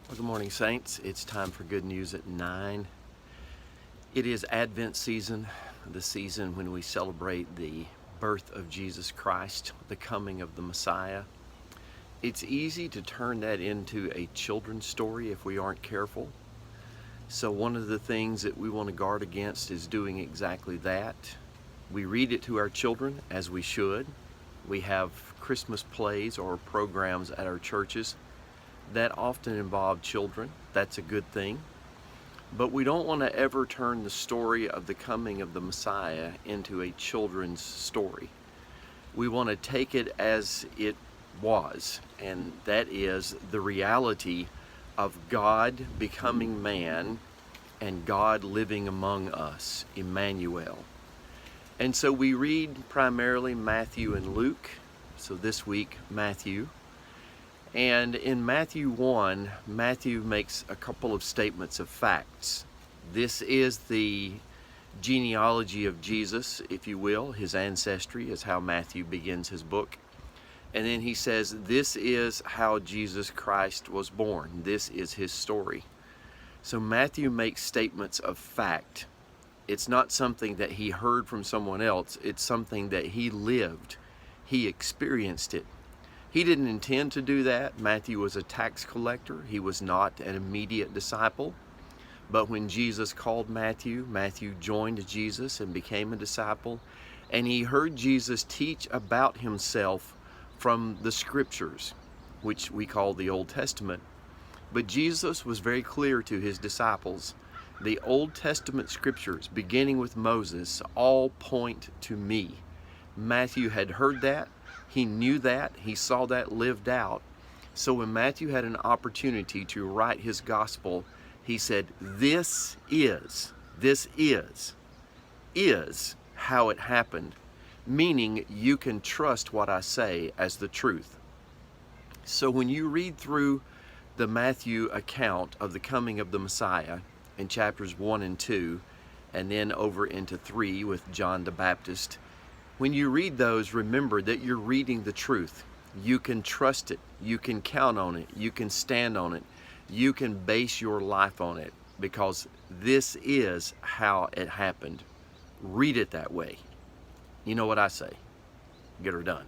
Well, good morning, Saints. It's time for Good News at 9. It is Advent season, the season when we celebrate the birth of Jesus Christ, the coming of the Messiah. It's easy to turn that into a children's story if we aren't careful. So one of the things that we want to guard against is doing exactly that. We read it to our children, as we should. We have Christmas plays or programs at our churches that often involve children. That's a good thing. But we don't want to ever turn the story of the coming of the Messiah into a children's story. We want to take it as it was, and that is the reality of God becoming man and God living among us, Emmanuel. And so we read primarily Matthew and Luke. So this week, Matthew. And in Matthew 1, Matthew makes a couple of statements of facts. This is the genealogy of Jesus, if you will. His ancestry is how Matthew begins his book. And then he says, this is how Jesus Christ was born. This is his story. So Matthew makes statements of fact. It's not something that he heard from someone else. It's something that he lived. He experienced it. He didn't intend to do that. Matthew was a tax collector. He was not an immediate disciple. But when Jesus called Matthew, Matthew joined Jesus and became a disciple. And he heard Jesus teach about himself from the scriptures, which we call the Old Testament. But Jesus was very clear to his disciples. The Old Testament scriptures, beginning with Moses, all point to me. Matthew had heard that. He knew that, he saw that lived out. So when Matthew had an opportunity to write his gospel, he said, this is how it happened. Meaning you can trust what I say as the truth. So when you read through the Matthew account of the coming of the Messiah in chapters 1 and 2, and then over into 3 with John the Baptist, when you read those, remember that you're reading the truth. You can trust it. You can count on it. You can stand on it. You can base your life on it because this is how it happened. Read it that way. You know what I say? Get her done.